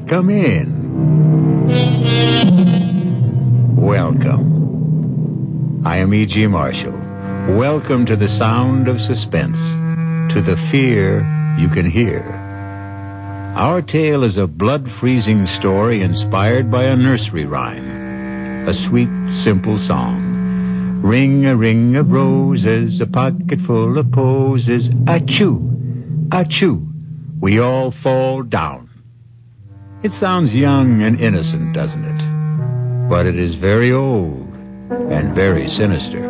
Come in. Welcome. I am E.G. Marshall. Welcome to the sound of suspense, to the fear you can hear. Our tale is a blood-freezing story inspired by a nursery rhyme, a sweet, simple song. Ring a of roses, a pocket full of posies, achoo, achoo, we all fall down. It sounds young and innocent, doesn't it? But it is very old and very sinister.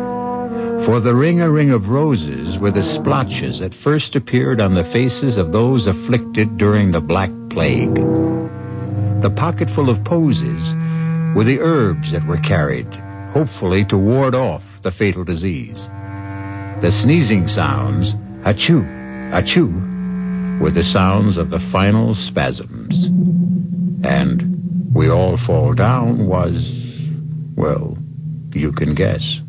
For the ring of roses were the splotches that first appeared on the faces of those afflicted during the Black Plague. The pocketful of posies were the herbs that were carried, hopefully to ward off the fatal disease. The sneezing sounds, achoo, achoo, were the sounds of the final spasms. And we all fall down was, well, you can guess.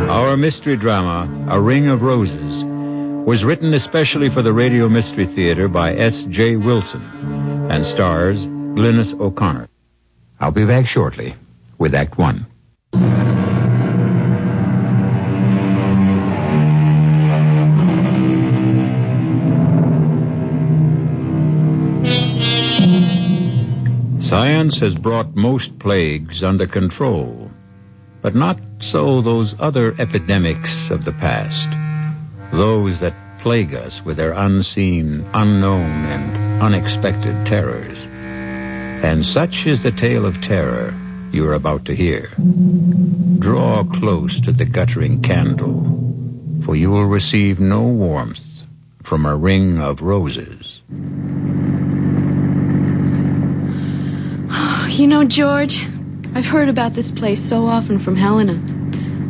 Our mystery drama, A Ring of Roses, was written especially for the Radio Mystery Theater by S.J. Wilson and stars Glynis O'Connor. I'll be back shortly with Act One. Science has brought most plagues under control, but not so those other epidemics of the past, those that plague us with their unseen, unknown, and unexpected terrors. And such is the tale of terror you are about to hear. Draw close to the guttering candle, for you will receive no warmth from a ring of roses. You know, George, I've heard about this place so often from Helena.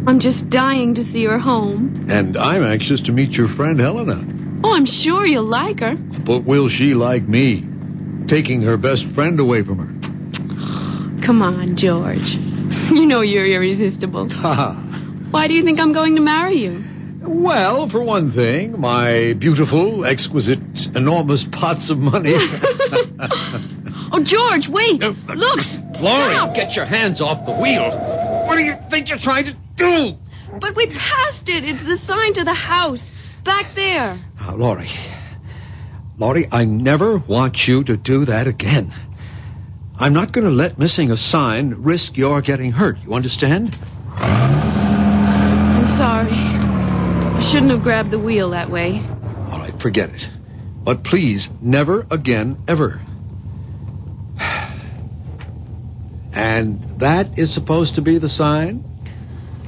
I'm just dying to see her home. And I'm anxious to meet your friend Helena. Oh, I'm sure you'll like her. But will she like me? Taking her best friend away from her. Come on, George. You know you're irresistible. Why do you think I'm going to marry you? Well, for one thing, my beautiful, exquisite, enormous pots of money. Oh, George, wait! Look! Laurie, stop. get your hands off the wheel. What do you think you're trying to do? But we passed it. It's the sign to the house. Back there. Now, Laurie, I never want you to do that again. I'm not going to let missing a sign risk your getting hurt. You understand? I'm sorry. I shouldn't have grabbed the wheel that way. All right, forget it. But please, never again, ever. And that is supposed to be the sign?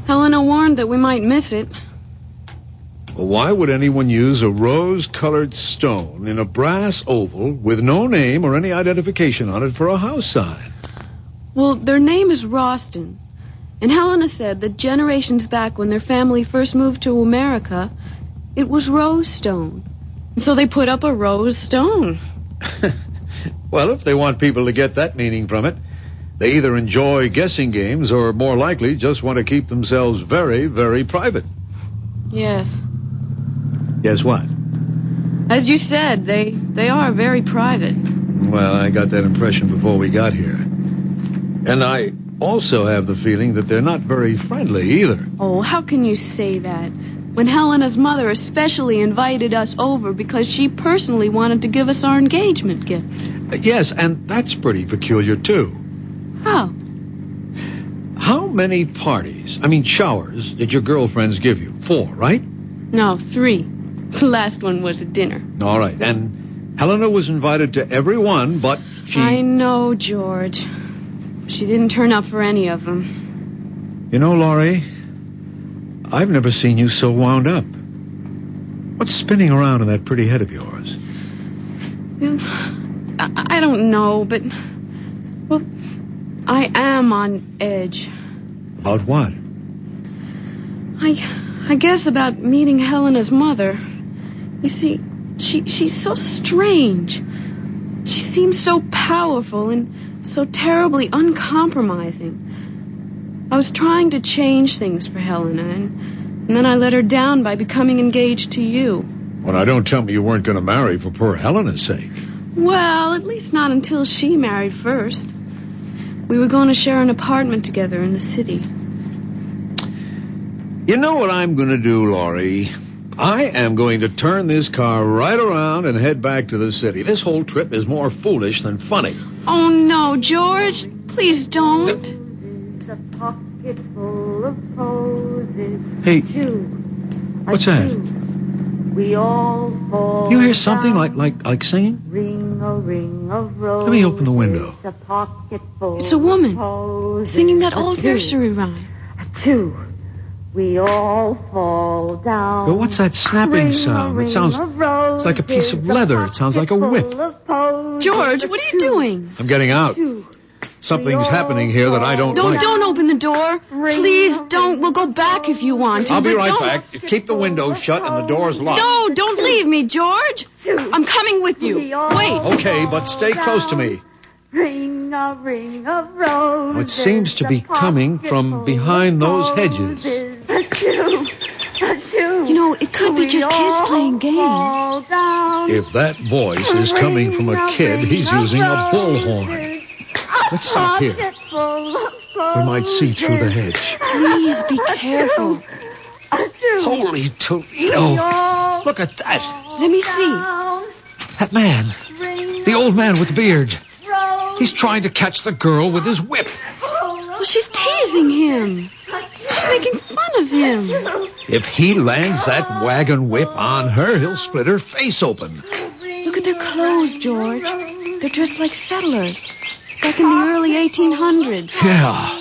Helena warned that we might miss it. Well, why would anyone use a rose-colored stone in a brass oval with no name or any identification on it for a house sign? Well, their name is Roston. And Helena said that generations back when their family first moved to America, it was rose stone. And so they put up a rose stone. Well, if they want people to get that meaning from it, they either enjoy guessing games or, more likely, just want to keep themselves very, very private. Yes. Yes, what? As you said, they are very private. Well, I got that impression before we got here. And I also have the feeling that they're not very friendly either. Oh, how can you say that? When Helena's mother especially invited us over because she personally wanted to give us our engagement gift. Yes, and that's pretty peculiar, too. How? How many parties, showers, did your girlfriends give you? 4, right? No, 3. The last one was a dinner. All right, and Helena was invited to every one, but she... I know, George. She didn't turn up for any of them. You know, Laurie, I've never seen you so wound up. What's spinning around in that pretty head of yours? I don't know, but... Well, I am on edge. About what? I guess about meeting Helena's mother. You see, she's so strange. She seems so powerful and so terribly uncompromising. I was trying to change things for Helena, And then I let her down by becoming engaged to you. Well, now, don't tell me you weren't going to marry for poor Helena's sake. Well, at least not until she married first. We were going to share an apartment together in the city. You know what I'm going to do, Laurie? I am going to turn this car right around and head back to the city. This whole trip is more foolish than funny. Oh, no, George. Please don't. A pocket full of posies. Hey, what's that? We all fall You hear something down. like singing? Ring a ring of roses. Let me open the window. A pocket full It's a woman of singing that old posies. nursery rhyme. Two. We all fall down. But what's that snapping sound? It sounds it's like a piece of leather. It sounds like a whip. George, what are you doing? I'm getting out. Something's happening here that I don't like. Don't open the door. Please don't. We'll go back if you want to. I'll be but right don't. back. Keep the window shut and the doors locked. No, don't leave me, George. I'm coming with you. Wait. Okay, but stay close to me. Ring a ring of roses. It seems to be coming from behind those hedges. You know, it could be just kids playing games. If that voice is coming from a kid, he's using a bullhorn. Let's stop here. We might see through the hedge. Please be careful. Holy Toledo! Look at that. Let me see. That man. The old man with the beard. He's trying to catch the girl with his whip. Well, she's teasing him. She's making fun of him. If he lands that wagon whip on her, he'll split her face open. Look at their clothes, George. They're dressed like settlers. Back in the early 1800s. Yeah.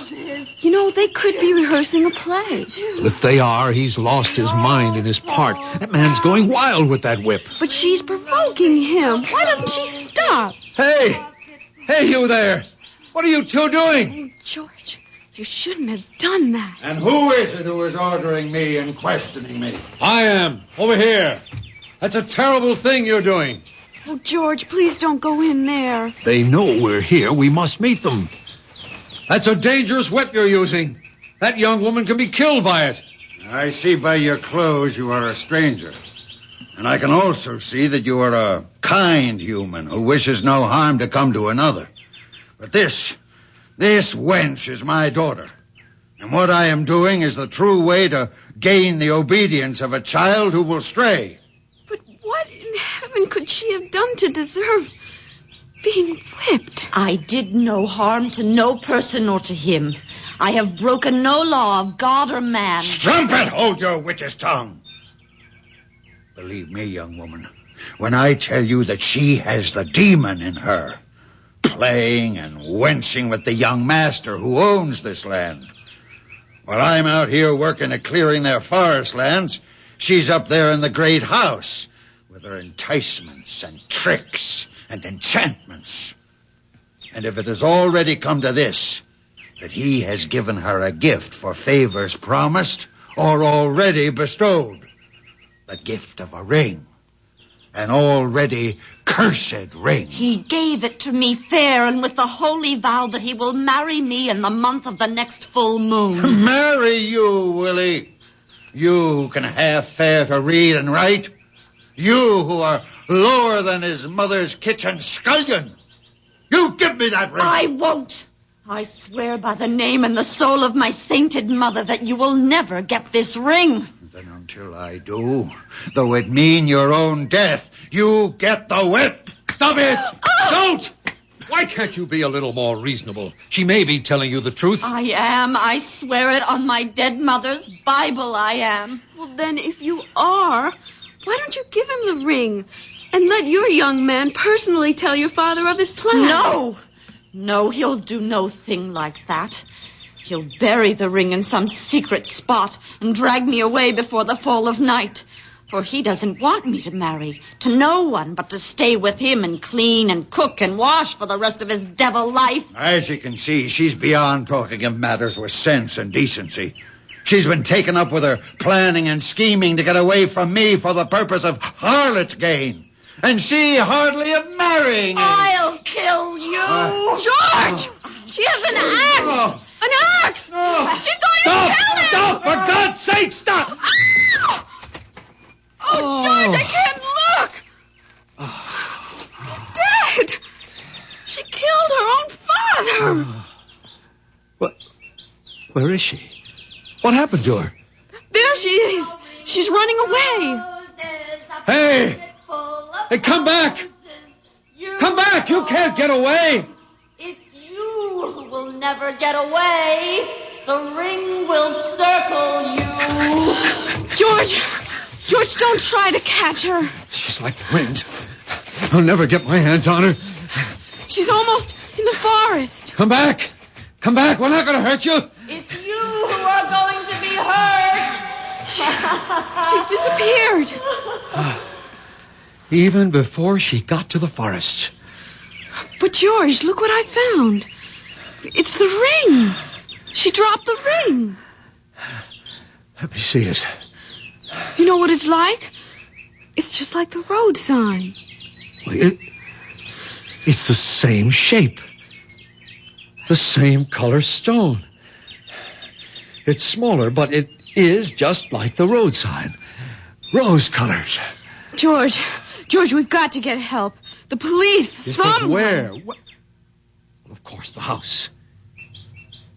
You know, they could be rehearsing a play. If they are, he's lost his mind in his part. That man's going wild with that whip. But she's provoking him. Why doesn't she stop? Hey! Hey, you there! What are you two doing? George, you shouldn't have done that. And who is it who is ordering me and questioning me? I am. Over here. That's a terrible thing you're doing. Oh, George, please don't go in there. They know we're here. We must meet them. That's a dangerous whip you're using. That young woman can be killed by it. I see by your clothes you are a stranger. And I can also see that you are a kind human who wishes no harm to come to another. But this wench is my daughter. And what I am doing is the true way to gain the obedience of a child who will stray. But what in heaven could she have done to deserve being whipped? I did no harm to no person or to him. I have broken no law of God or man. Strumpet, hold your witch's tongue. Believe me, young woman, when I tell you that she has the demon in her, playing and wenching with the young master who owns this land. While I'm out here working at clearing their forest lands, she's up there in the great house with her enticements and tricks and enchantments. And if it has already come to this, that he has given her a gift for favors promised or already bestowed, the gift of a ring, an already cursed ring. He gave it to me fair and with the holy vow that he will marry me in the month of the next full moon. Marry you, Willie. You who can half fare to read and write. You who are lower than his mother's kitchen scullion. You give me that ring. I won't. I swear by the name and the soul of my sainted mother that you will never get this ring. Then until I do, though it mean your own death, you get the whip. Stop it! Don't! Why can't you be a little more reasonable? She may be telling you the truth. I am. I swear it on my dead mother's Bible I am. Well, then, if you are, why don't you give him the ring and let your young man personally tell your father of his plans? No, he'll do no thing like that. He'll bury the ring in some secret spot and drag me away before the fall of night. For he doesn't want me to marry to no one but to stay with him and clean and cook and wash for the rest of his devil life. As you can see, she's beyond talking of matters with sense and decency. She's been taken up with her planning and scheming to get away from me for the purpose of harlot's gain. And she hardly of marrying. I'll kill you. George! She has an axe! An axe! She's going to kill him! Stop! For God's sake, stop! Where is she? What happened to her? There she is. She's running away. Hey! Hey, come back! Come back! You can't get away! It's you who will never get away. The ring will circle you. George, don't try to catch her. She's like the wind. I'll never get my hands on her. She's almost in the forest. Come back! Come back! We're not going to hurt you! It's you who are going to be hurt. She's disappeared. Even before she got to the forest. But George, look what I found. It's the ring. She dropped the ring. Let me see it. You know what it's like? It's just like the road sign. It's the same shape. The same color stone. It's smaller, but it is just like the road sign. Rose-colored. George, we've got to get help. The police, Yes, but somewhere. where? Of course, the house.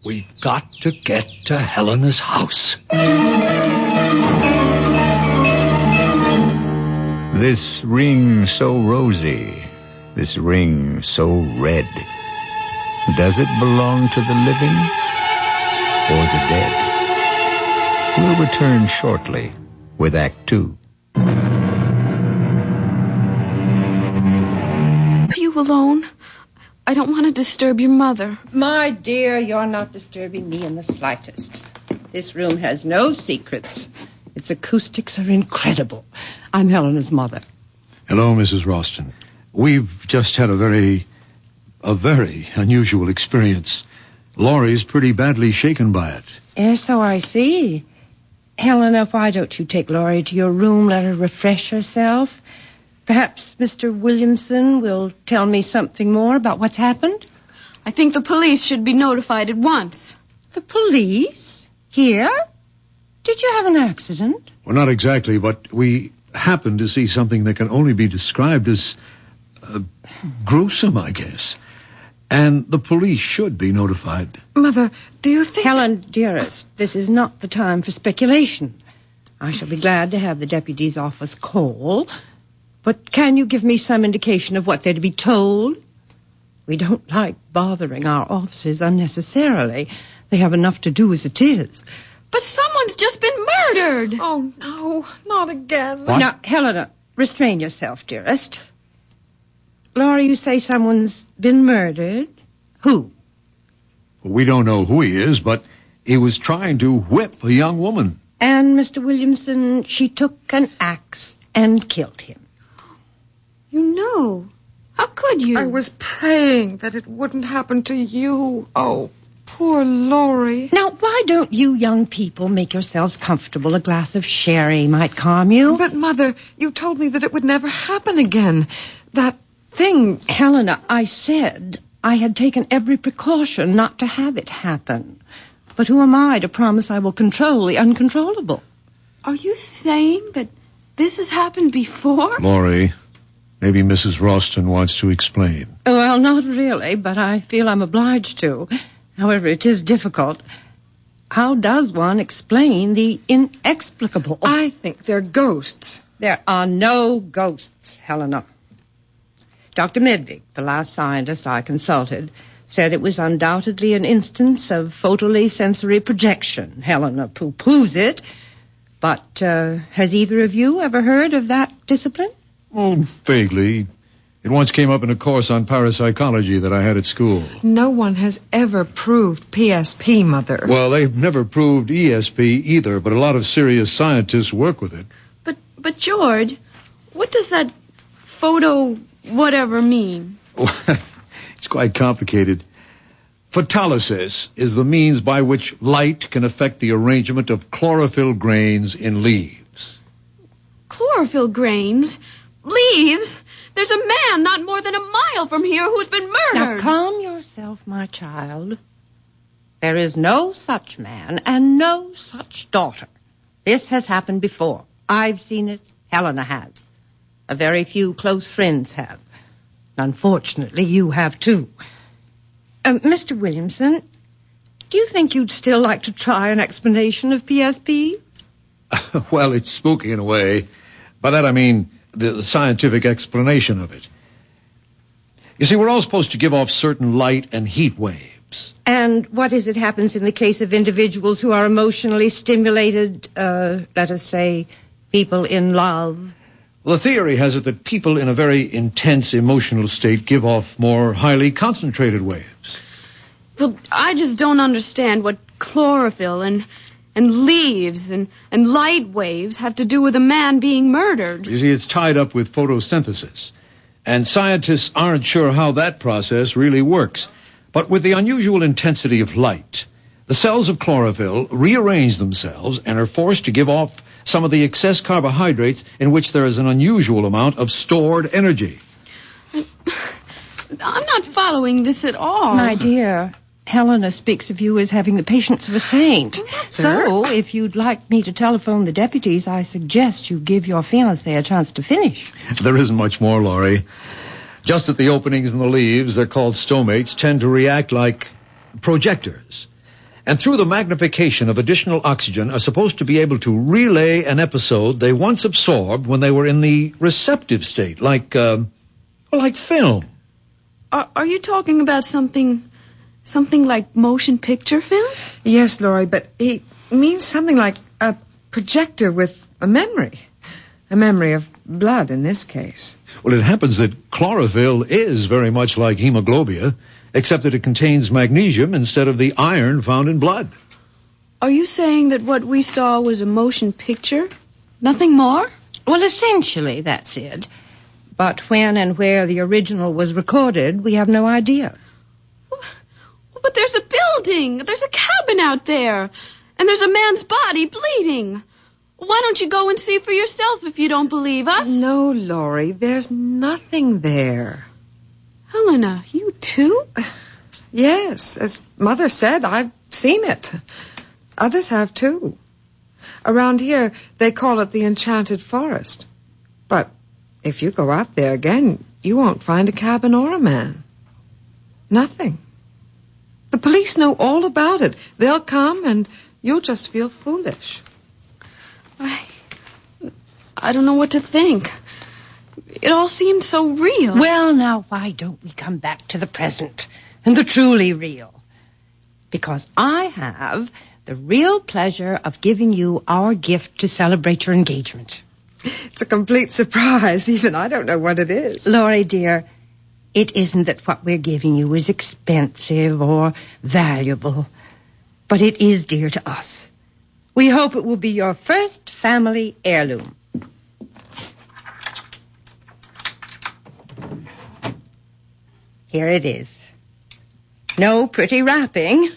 We've got to get to Helena's house. This ring so rosy, this ring so red. Does it belong to the living or the dead? We'll return shortly with Act 2. Is you alone? I don't want to disturb your mother. My dear, you're not disturbing me in the slightest. This room has no secrets. Its acoustics are incredible. I'm Helena's mother. Hello, Mrs. Ralston. We've just had a very unusual experience. Laurie's pretty badly shaken by it. Yes, so I see. Helena, why don't you take Laurie to your room, let her refresh herself? Perhaps Mr. Williamson will tell me something more about what's happened? I think the police should be notified at once. The police? Here? Did you have an accident? Well, not exactly, but we happened to see something that can only be described as gruesome, I guess. And the police should be notified. Mother, do you think... Helen, dearest, this is not the time for speculation. I shall be glad to have the deputy's office call. But can you give me some indication of what they're to be told? We don't like bothering our officers unnecessarily. They have enough to do as it is. But someone's just been murdered. Oh, no, not again. What? Now, Helena, restrain yourself, dearest. Laura, you say someone's been murdered? Who? We don't know who he is, but he was trying to whip a young woman. And Mr. Williamson, she took an axe and killed him. You know. How could you? I was praying that it wouldn't happen to you. Oh, poor Laurie. Now, why don't you young people make yourselves comfortable? A glass of sherry might calm you. But, Mother, you told me that it would never happen again. That thing... Helena, I said I had taken every precaution not to have it happen. But who am I to promise I will control the uncontrollable? Are you saying that this has happened before? Laurie, maybe Mrs. Ralston wants to explain. Well, not really, but I feel I'm obliged to. However, it is difficult. How does one explain the inexplicable? I think they're ghosts. There are no ghosts, Helena. Dr. Medvig, the last scientist I consulted, said it was undoubtedly an instance of photally sensory projection. Helena poo-poos it. But has either of you ever heard of that discipline? Oh, vaguely. It once came up in a course on parapsychology that I had at school. No one has ever proved PSP, Mother. Well, they've never proved ESP either, but a lot of serious scientists work with it. But George, what does that photo whatever mean? It's quite complicated. Photolysis is the means by which light can affect the arrangement of chlorophyll grains in leaves. Chlorophyll grains? Leaves? There's a man not more than a mile from here who's been murdered. Now, calm yourself, my child. There is no such man and no such daughter. This has happened before. I've seen it. Helena has. A very few close friends have. Unfortunately, you have too. Mr. Williamson, do you think you'd still like to try an explanation of PSP? Well, it's spooky in a way. By that I mean the scientific explanation of it. You see, we're all supposed to give off certain light and heat waves. And what is it happens in the case of individuals who are emotionally stimulated, let us say, people in love? Well, the theory has it that people in a very intense emotional state give off more highly concentrated waves. Well, I just don't understand what chlorophyll and leaves and light waves have to do with a man being murdered. You see, it's tied up with photosynthesis. And scientists aren't sure how that process really works. But with the unusual intensity of light, the cells of chlorophyll rearrange themselves and are forced to give off some of the excess carbohydrates in which there is an unusual amount of stored energy. I'm not following this at all. My dear, Helena speaks of you as having the patience of a saint. So, if you'd like me to telephone the deputies, I suggest you give your fiancé a chance to finish. There isn't much more, Laurie. Just that the openings in the leaves, they're called stomates, tend to react like projectors. And through the magnification of additional oxygen are supposed to be able to relay an episode they once absorbed when they were in the receptive state, like film. Are you talking about something like motion picture film? Yes, Laurie, but he means something like a projector with a memory. A memory of blood in this case. Well, it happens that chlorophyll is very much like hemoglobia, except that it contains magnesium instead of the iron found in blood. Are you saying that what we saw was a motion picture? Nothing more? Well, essentially, that's it. But when and where the original was recorded, we have no idea. But there's a building. There's a cabin out there. And there's a man's body bleeding. Why don't you go and see for yourself if you don't believe us? No, Laurie, there's nothing there. Helena, you too? Yes, as Mother said, I've seen it. Others have too. Around here, they call it the Enchanted Forest. But if you go out there again, you won't find a cabin or a man. Nothing. The police know all about it. They'll come and you'll just feel foolish. I don't know what to think. It all seemed so real. Well, now, why don't we come back to the present and the truly real? Because I have the real pleasure of giving you our gift to celebrate your engagement. It's a complete surprise. Even I don't know what it is. Laurie, dear, it isn't that what we're giving you is expensive or valuable, but it is dear to us. We hope it will be your first family heirloom. Here it is. No pretty wrapping,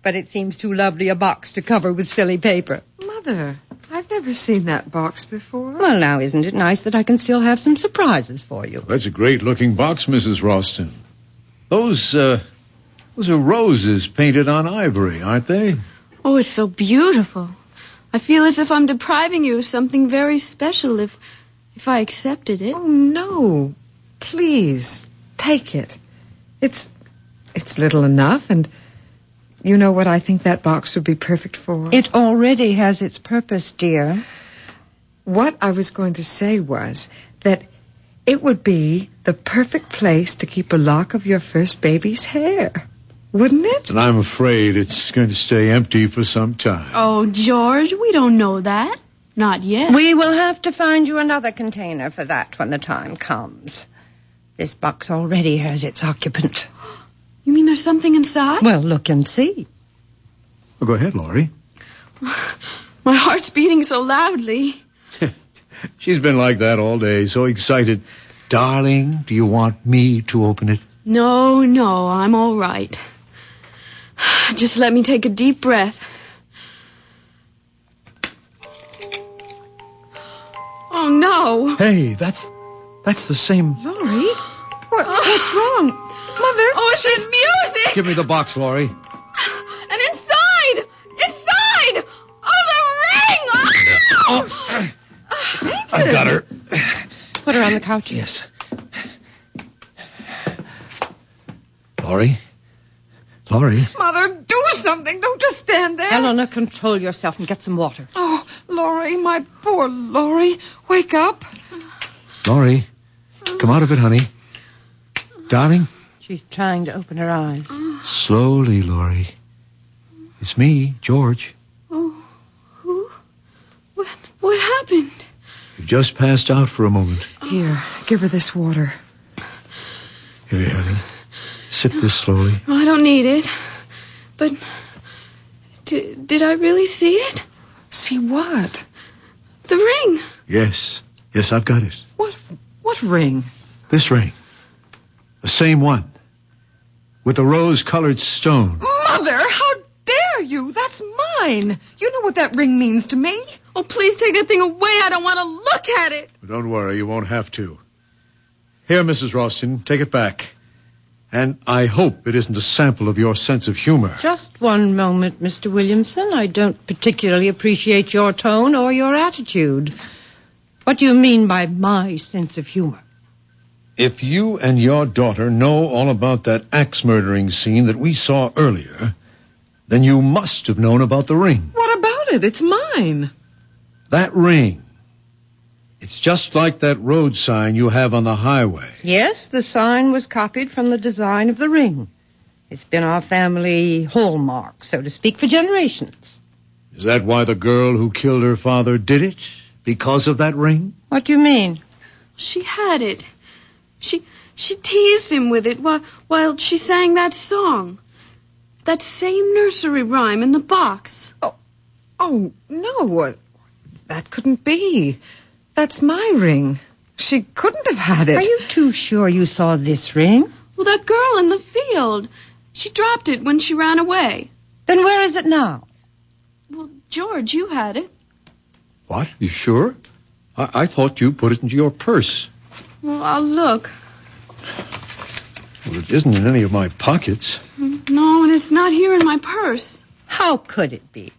but it seems too lovely a box to cover with silly paper. Mother, I've never seen that box before. Well, now, isn't it nice that I can still have some surprises for you? That's a great-looking box, Mrs. Ralston. Those are roses painted on ivory, aren't they? Oh, it's so beautiful. I feel as if I'm depriving you of something very special if I accepted it. Oh, no. Please, take it. It's little enough, and you know what I think that box would be perfect for? It already has its purpose, dear. What I was going to say was that it would be the perfect place to keep a lock of your first baby's hair. Wouldn't it? And I'm afraid it's going to stay empty for some time. Oh, George, we don't know that. Not yet. We will have to find you another container for that when the time comes. This box already has its occupant. You mean there's something inside? Well, look and see. Well, go ahead, Laurie. My heart's beating so loudly. She's been like that all day, so excited. Darling, do you want me to open it? No, I'm all right. Just let me take a deep breath. Oh, no. Hey, that's the same... Laurie? What's wrong? Mother? Oh, it's this music! Give me the box, Laurie. And inside! Oh, the ring! Oh, I got her. Put her on the couch. Yes. Laurie? Mother, do something. Don't Helena, control yourself and get some water. Oh, Laurie, my poor Laurie. Wake up. Laurie, come out of it, honey. Darling. She's trying to open her eyes. Slowly, Laurie. It's me, George. Oh, who? What happened? You just passed out for a moment. Here, give her this water. Here, honey. Sip this slowly. Oh, I don't need it. But did I really see it? See what? The ring. Yes, I've got it. What ring? This ring. The same one. With the rose-colored stone. Mother, how dare you? That's mine. You know what that ring means to me. Oh, please take that thing away. I don't want to look at it. Don't worry, you won't have to. Here, Mrs. Ralston, take it back. And I hope it isn't a sample of your sense of humor. Just one moment, Mr. Williamson. I don't particularly appreciate your tone or your attitude. What do you mean by my sense of humor? If you and your daughter know all about that axe-murdering scene that we saw earlier, then you must have known about the ring. What about it? It's mine. That ring. It's just like that road sign you have on the highway. Yes, the sign was copied from the design of the ring. It's been our family hallmark, so to speak, for generations. Is that why the girl who killed her father did it? Because of that ring? What do you mean? She had it. She teased him with it while she sang that song. That same nursery rhyme in the box. Oh, no. That couldn't be. That's my ring. She couldn't have had it. Are you too sure you saw this ring? Well, that girl in the field. She dropped it when she ran away. Then where is it now? Well, George, you had it. What? You sure? I thought you put it into your purse. Well, I'll look. Well, it isn't in any of my pockets. No, and it's not here in my purse. How could it be?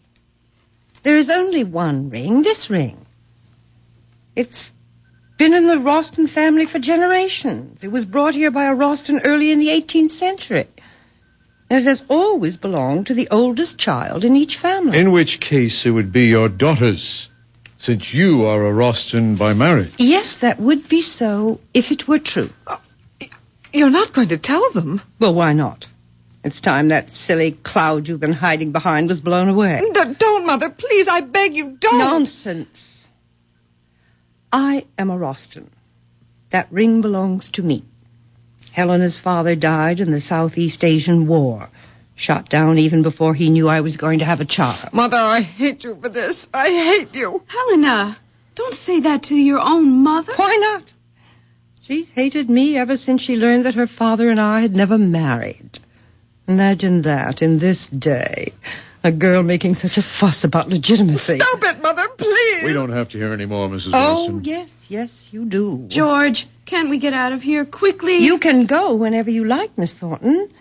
There is only one ring, this ring. It's been in the Ralston family for generations. It was brought here by a Ralston early in the 18th century. And it has always belonged to the oldest child in each family. In which case it would be your daughter's, since you are a Ralston by marriage. Yes, that would be so if it were true. You're not going to tell them? Well, why not? It's time that silly cloud you've been hiding behind was blown away. Don't, Mother. Please, I beg you, don't. Nonsense. I am a Ralston. That ring belongs to me. Helena's father died in the Southeast Asian War, shot down even before he knew I was going to have a child. Mother, I hate you for this. I hate you. Helena, don't say that to your own mother. Why not? She's hated me ever since she learned that her father and I had never married. Imagine that in this day. A girl making such a fuss about legitimacy. Stop it, Mother, please. We don't have to hear any more, Mrs. Ralston. Oh, yes, you do. George, can't we get out of here quickly? You can go whenever you like, Miss Thornton.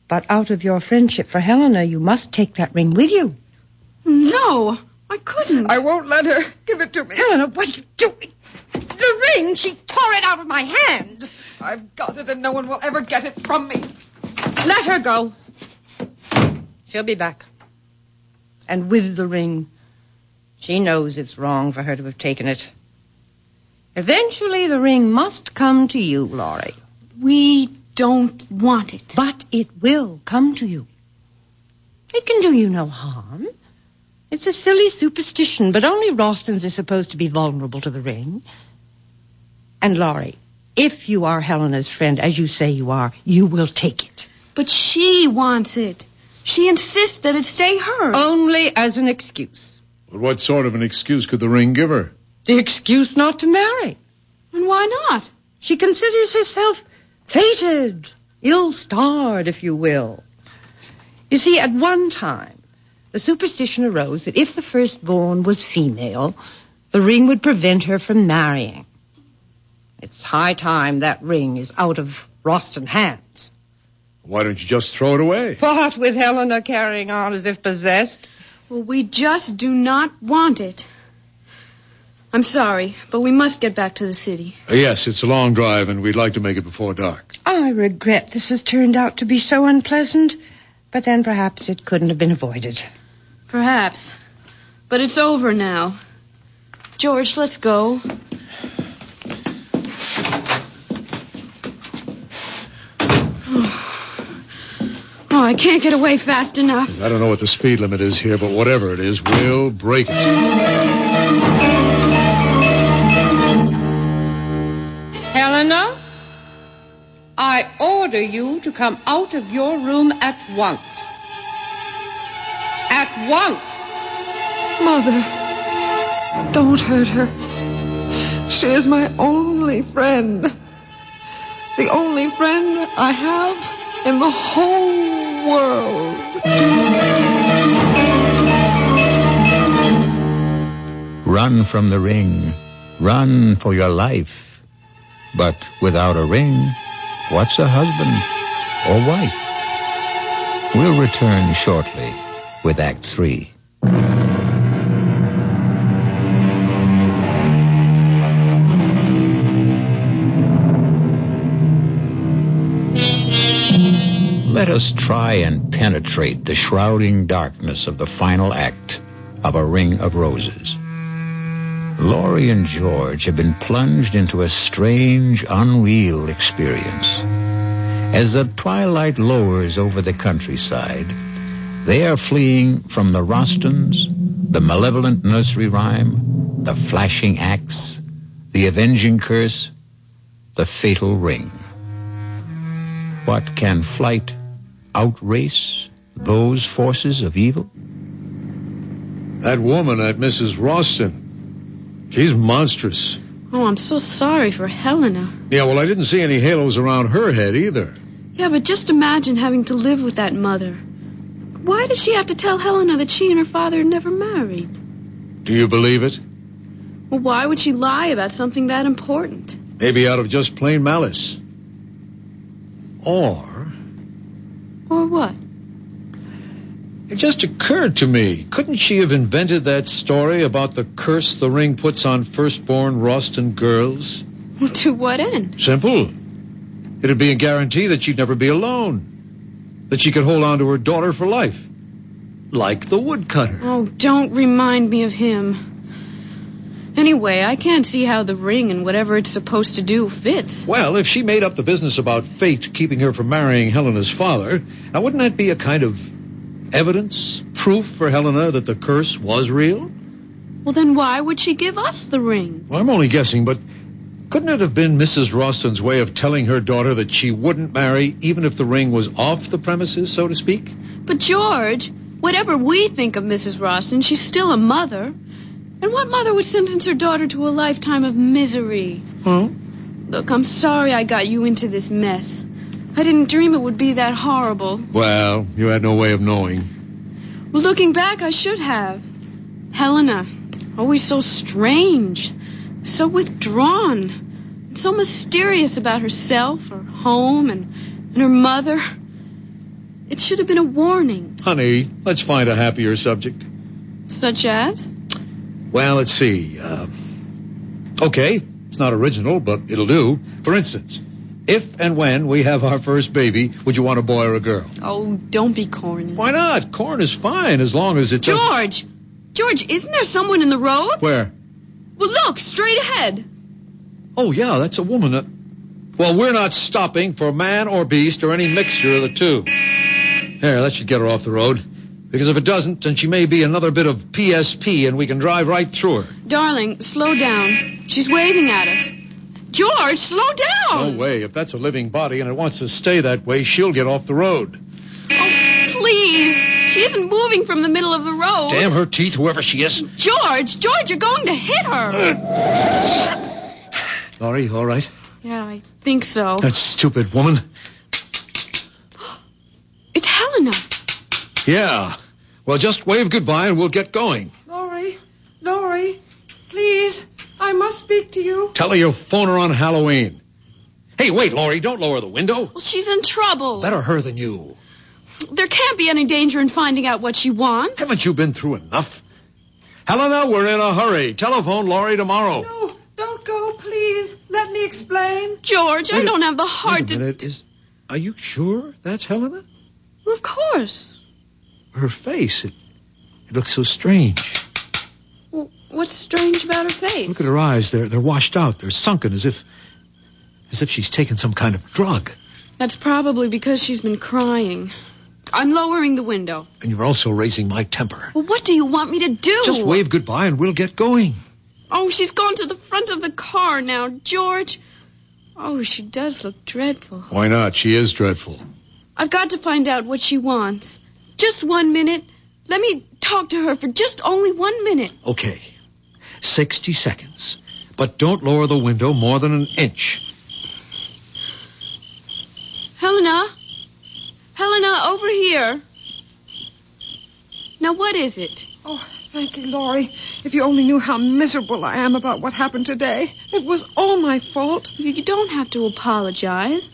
But out of your friendship for Helena, you must take that ring with you. No, I couldn't. I won't let her. Give it to me. Helena, what are you doing? The ring! She tore it out of my hand. I've got it, and no one will ever get it from me. Let her go. She'll be back. And with the ring. She knows it's wrong for her to have taken it. Eventually, the ring must come to you, Laurie. We don't want it. But it will come to you. It can do you no harm. It's a silly superstition, but only Ralstons are supposed to be vulnerable to the ring. And, Laurie, if you are Helena's friend, as you say you are, you will take it. But she wants it. She insists that it stay hers. Only as an excuse. But what sort of an excuse could the ring give her? The excuse not to marry. And why not? She considers herself fated, ill-starred, if you will. You see, at one time, the superstition arose that if the firstborn was female, the ring would prevent her from marrying. It's high time that ring is out of Ralston hands. Why don't you just throw it away? What, with Helena carrying on as if possessed? Well, we just do not want it. I'm sorry, but we must get back to the city. Yes, it's a long drive, and we'd like to make it before dark. I regret this has turned out to be so unpleasant, but then perhaps it couldn't have been avoided. Perhaps. But it's over now. George, let's go. Oh, I can't get away fast enough. I don't know what the speed limit is here, but whatever it is, we'll break it. Helena, I order you to come out of your room at once. At once. Mother, don't hurt her. She is my only friend. The only friend I have in the whole world. Run from the ring. Run for your life. But without a ring, what's a husband or wife? We'll return shortly with Act 3. Let us try and penetrate the shrouding darkness of the final act of A Ring of Roses. Laurie and George have been plunged into a strange, unreal experience. As the twilight lowers over the countryside, they are fleeing from the Rostons, the malevolent nursery rhyme, the flashing axe, the avenging curse, the fatal ring. What can flight outrace those forces of evil? That woman, that Mrs. Roston, she's monstrous. Oh, I'm so sorry for Helena. Yeah, well, I didn't see any halos around her head either. Yeah, but just imagine having to live with that mother. Why does she have to tell Helena that she and her father had never married? Do you believe it? Well, why would she lie about something that important? Maybe out of just plain malice. Or what? It just occurred to me, couldn't she have invented that story about the curse the ring puts on firstborn Roston girls? To what end? Simple. It'd be a guarantee that she'd never be alone. That she could hold on to her daughter for life. Like the woodcutter. Oh, don't remind me of him. Anyway, I can't see how the ring and whatever it's supposed to do fits. Well, if she made up the business about fate keeping her from marrying Helena's father, now wouldn't that be a kind of evidence, proof for Helena that the curse was real? Well, then why would she give us the ring? Well, I'm only guessing, but couldn't it have been Mrs. Roston's way of telling her daughter that she wouldn't marry even if the ring was off the premises, so to speak? But, George, whatever we think of Mrs. Roston, she's still a mother. And what mother would sentence her daughter to a lifetime of misery? Huh? Look, I'm sorry I got you into this mess. I didn't dream it would be that horrible. Well, you had no way of knowing. Well, looking back, I should have. Helena, always so strange, so withdrawn, so mysterious about herself, her home, and her mother. It should have been a warning. Honey, let's find a happier subject. Such as? Well, let's see. Okay, it's not original, but it'll do. For instance, if and when we have our first baby, would you want a boy or a girl? Oh, don't be corny. Why not? Corn is fine as long as it doesn't... George, isn't there someone in the road? Where? Well, look, straight ahead. Oh, yeah, that's a woman. Well, we're not stopping for man or beast or any mixture of the two. There, that should get her off the road. Because if it doesn't, then she may be another bit of PSP and we can drive right through her. Darling, slow down. She's waving at us. George, slow down! No way. If that's a living body and it wants to stay that way, she'll get off the road. Oh, please. She isn't moving from the middle of the road. Damn her teeth, whoever she is. George, you're going to hit her. Laurie, all right? Yeah, I think so. That stupid woman. It's Helena. Yeah. Well, just wave goodbye and we'll get going. Laurie, please, I must speak to you. Tell her you'll phone her on Halloween. Hey, wait, Laurie, don't lower the window. Well, she's in trouble. Better her than you. There can't be any danger in finding out what she wants. Haven't you been through enough? Helena, we're in a hurry. Telephone Laurie tomorrow. No, don't go, please. Let me explain. George, I don't have the heart to... Wait a minute. Are you sure that's Helena? Well, of course. Her face, It looks so strange. Well, what's strange about her face? Look at her eyes. They're washed out. They're sunken as if she's taken some kind of drug. That's probably because she's been crying. I'm lowering the window. And you're also raising my temper. Well, what do you want me to do? Just wave goodbye and we'll get going. Oh, she's gone to the front of the car now, George. Oh, she does look dreadful. Why not? She is dreadful. I've got to find out what she wants. Just 1 minute. Let me talk to her for just only 1 minute. Okay. 60 seconds. But don't lower the window more than an inch. Helena? Helena, over here. Now, what is it? Oh, thank you, Laurie. If you only knew how miserable I am about what happened today. It was all my fault. You don't have to apologize.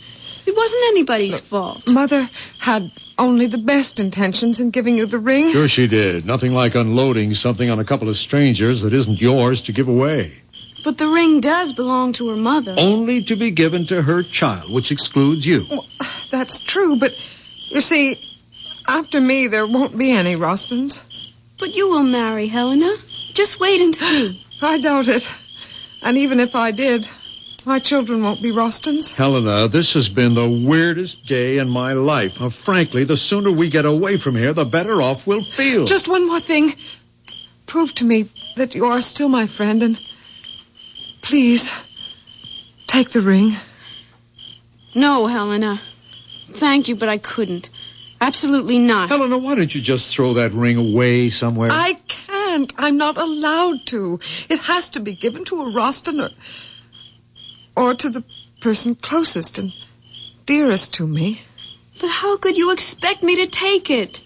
It wasn't anybody's fault. Mother had only the best intentions in giving you the ring. Sure she did. Nothing like unloading something on a couple of strangers that isn't yours to give away. But the ring does belong to her mother. Only to be given to her child, which excludes you. Well, that's true, but you see, after me, there won't be any Rostons. But you will marry, Helena. Just wait and see. I doubt it. And even if I did, my children won't be Rostons. Helena, this has been the weirdest day in my life. Frankly, the sooner we get away from here, the better off we'll feel. Just one more thing. Prove to me that you are still my friend, and please, take the ring. No, Helena. Thank you, but I couldn't. Absolutely not. Helena, why don't you just throw that ring away somewhere? I can't. I'm not allowed to. It has to be given to a Roston or to the person closest and dearest to me. But how could you expect me to take it?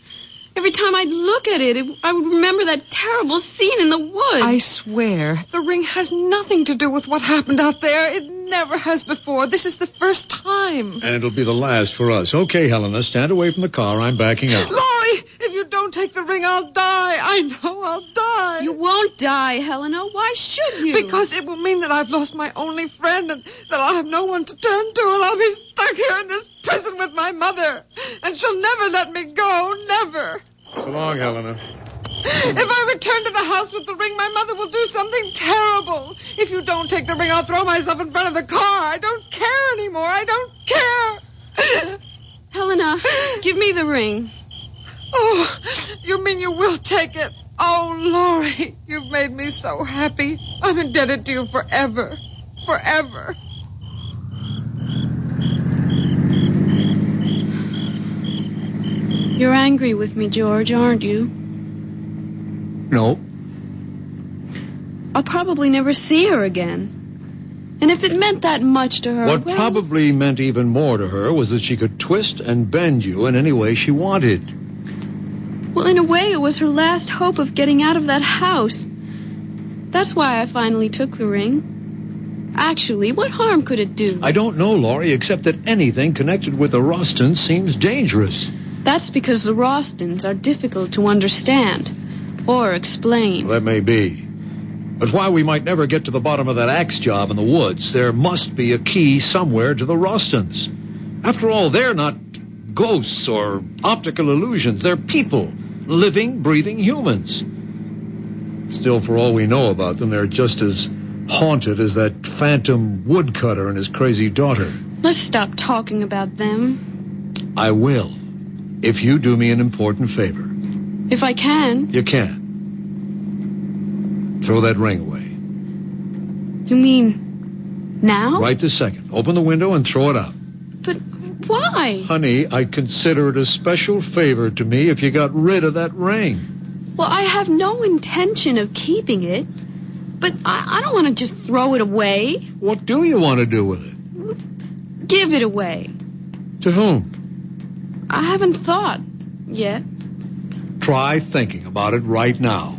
Every time I'd look at it, I would remember that terrible scene in the woods. I swear, the ring has nothing to do with what happened out there. It never has before. This is the first time. And it'll be the last for us. Okay, Helena, stand away from the car. I'm backing up. Laurie, if you don't take the ring, I'll die. I know I'll die. You won't die, Helena. Why should you? Because it will mean that I've lost my only friend and that I'll have no one to turn to, and I'll be stuck here in this prison with my mother. And she'll never let me go. Never. So long, Helena. If I return to the house with the ring, my mother will do something terrible. If you don't take the ring, I'll throw myself in front of the car. I don't care anymore. I don't care. Helena, give me the ring. Oh, you mean you will take it? Oh, Laurie, you've made me so happy. I'm indebted to you forever. Forever. You're angry with me, George, aren't you? No. I'll probably never see her again. And if it meant that much to her... What probably meant even more to her was that she could twist and bend you in any way she wanted. Well, in a way, it was her last hope of getting out of that house. That's why I finally took the ring. Actually, what harm could it do? I don't know, Laurie, except that anything connected with the Rostons seems dangerous. That's because the Rostons are difficult to understand or explain. Well, that may be. But while we might never get to the bottom of that axe job in the woods, there must be a key somewhere to the Rostons. After all, they're not ghosts or optical illusions. They're people, living, breathing humans. Still, for all we know about them, they're just as haunted as that phantom woodcutter and his crazy daughter. Let's stop talking about them. I will, if you do me an important favor. If I can. You can. Throw that ring away. You mean now? Right this second. Open the window and throw it out. But why? Honey, I'd consider it a special favor to me if you got rid of that ring. Well, I have no intention of keeping it. But I don't want to just throw it away. What do you want to do with it? Give it away. To whom? I haven't thought yet. Try thinking about it right now.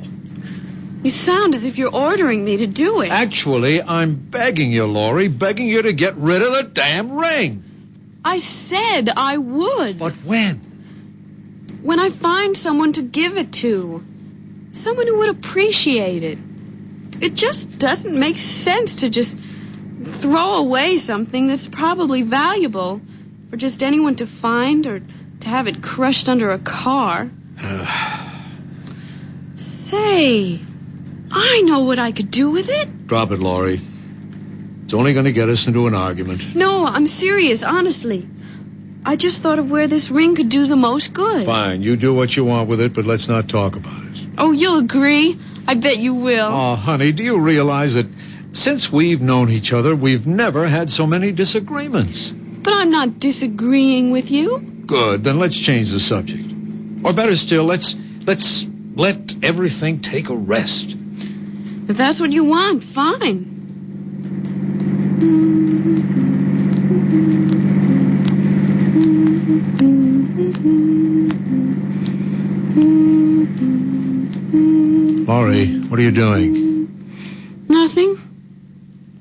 You sound as if you're ordering me to do it. Actually, I'm begging you, Laurie, begging you to get rid of the damn ring. I said I would. But when? When I find someone to give it to. Someone who would appreciate it. It just doesn't make sense to just throw away something that's probably valuable for just anyone to find or to have it crushed under a car. Say, I know what I could do with it. Drop it, Laurie. It's only going to get us into an argument. No, I'm serious, honestly. I just thought of where this ring could do the most good. Fine, you do what you want with it, but let's not talk about it. Oh, you'll agree? I bet you will. Oh, honey, do you realize that since we've known each other, we've never had so many disagreements? But I'm not disagreeing with you. Good, then let's change the subject. Or better still, let's let everything take a rest. If that's what you want, fine. Laurie, what are you doing? Nothing.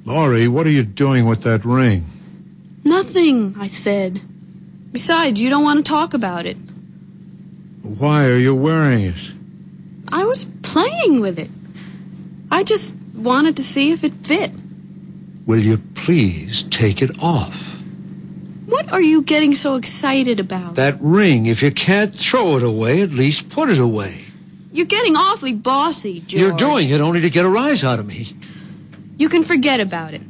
Laurie, what are you doing with that ring? Nothing, I said. Besides, you don't want to talk about it. Why are you wearing it? I was playing with it. I just wanted to see if it fit. Will you please take it off? What are you getting so excited about? That ring, if you can't throw it away, at least put it away. You're getting awfully bossy, George. You're doing it only to get a rise out of me. You can forget about it.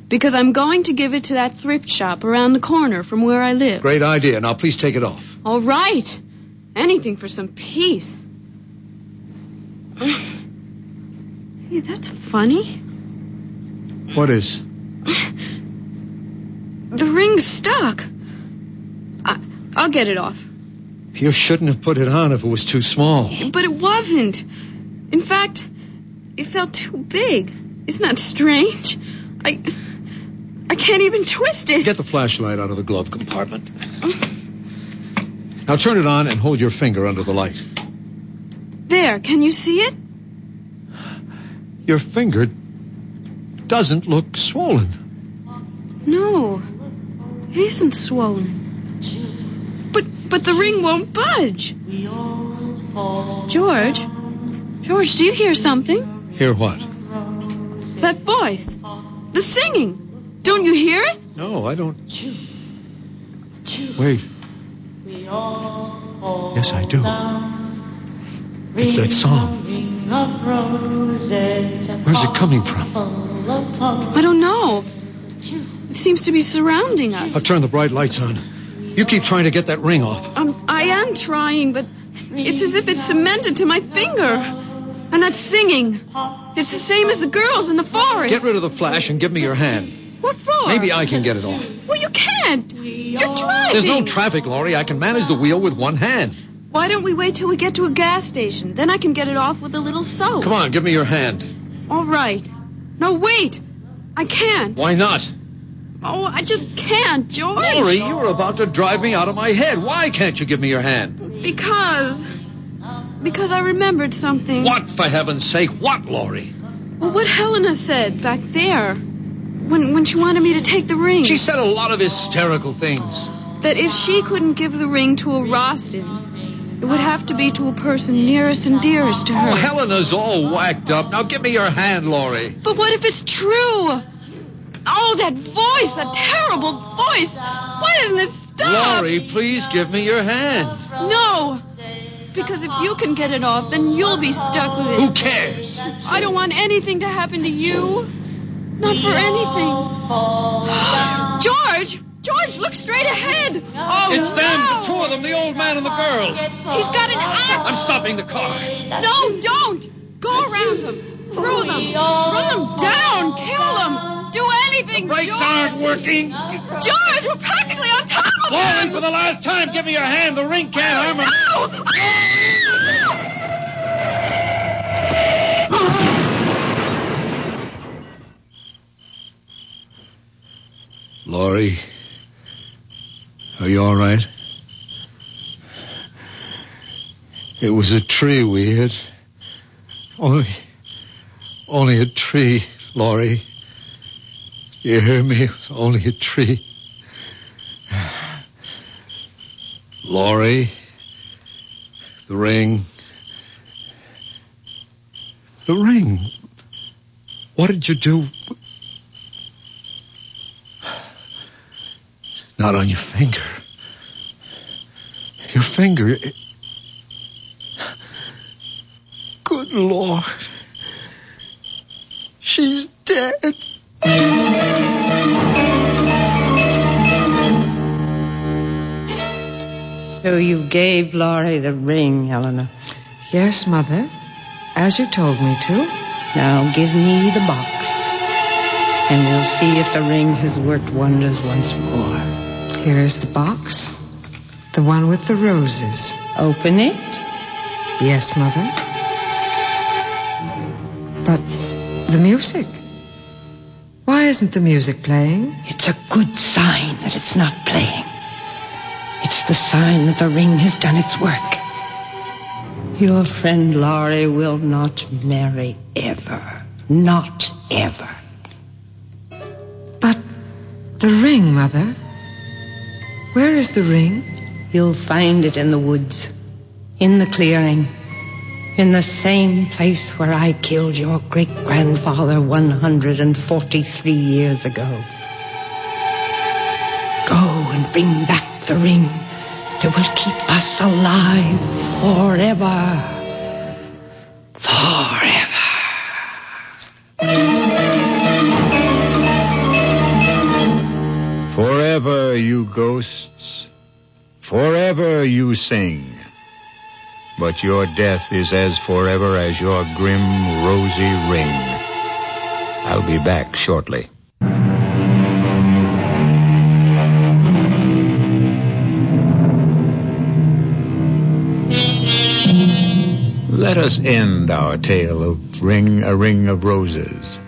Because I'm going to give it to that thrift shop around the corner from where I live. Great idea. Now, please take it off. All right. Anything for some peace. Hey, that's funny. What is? The ring's stuck. I'll get it off. You shouldn't have put it on if it was too small. But it wasn't. In fact, it felt too big. Isn't that strange? I can't even twist it. Get the flashlight out of the glove compartment. Now turn it on and hold your finger under the light. There, can you see it? Your finger doesn't look swollen. No, it isn't swollen. But the ring won't budge. George, do you hear something? Hear what? That voice. The singing. Don't you hear it? No, I don't. Wait. Yes, I do. It's that song. Where's it coming from? I don't know. It seems to be surrounding us. I'll turn the bright lights on. You keep trying to get that ring off. I am trying, but it's as if it's cemented to my finger. And that singing. It's the same as the girls in the forest. Get rid of the flash and give me your hand. What for? Maybe I can get it off. Well, you can't. You're driving. There's no traffic, Laurie. I can manage the wheel with one hand. Why don't we wait till we get to a gas station? Then I can get it off with a little soap. Come on, give me your hand. All right. No, wait. I can't. Why not? Oh, I just can't, George. Laurie, you're about to drive me out of my head. Why can't you give me your hand? Because I remembered something. What, for heaven's sake? What, Laurie? Well, what Helena said back there. When she wanted me to take the ring. She said a lot of hysterical things. That if she couldn't give the ring to a Rostin, it would have to be to a person nearest and dearest to her. Oh, Helena's all whacked up. Now give me your hand, Laurie. But what if it's true? Oh, that voice, that terrible voice. Why doesn't it stop? Laurie, please give me your hand. No. Because if you can get it off, then you'll be stuck with it. Who cares? I don't want anything to happen to you. Not for anything. George, look straight ahead. Oh, it's no. them, the two of them, the old man and the girl. He's got an axe. I'm stopping the car. No, don't. Go around them. Throw them. Throw them down. Kill them. Do anything, The brakes George. aren't working. George, we're practically on top of Laurie, them. for the last time, give me your hand. The ring can't harm him. No! Laurie, are you all right? It was a tree we hit. Only a tree, Laurie. You hear me? It was only a tree. Laurie, the ring. The ring. What did you do? It's not on your finger. Your finger. Good Lord. She's dead. So you gave Laurie the ring, Helena. Yes, Mother, as you told me to. Now give me the box, and we'll see if the ring has worked wonders once more. Here is the box. The one with the roses. Open it. Yes, Mother. But the music. Why isn't the music playing? It's a good sign that it's not playing. It's the sign that the ring has done its work. Your friend Laurie will not marry ever. Not ever. But the ring, Mother. Where is the ring? You'll find it in the woods. In the clearing. In the same place where I killed your great-grandfather 143 years ago. Go and bring back the ring that will keep us alive forever. Forever. Forever, you ghosts. Forever you sing. But your death is as forever as your grim, rosy ring. I'll be back shortly. Let us end our tale of a ring of roses.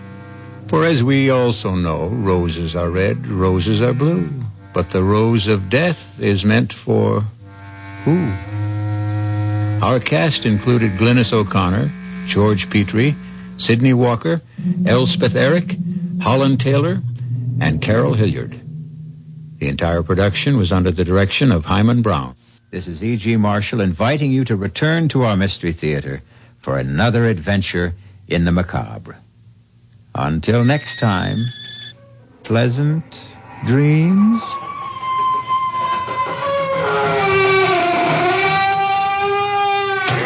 For as we also know, roses are red, roses are blue. But the rose of death is meant for who? Our cast included Glynis O'Connor, George Petrie, Sidney Walker, Elspeth Eric, Holland Taylor, and Carol Hilliard. The entire production was under the direction of Himan Brown. This is E.G. Marshall inviting you to return to our Mystery Theater for another adventure in the macabre. Until next time, pleasant dreams.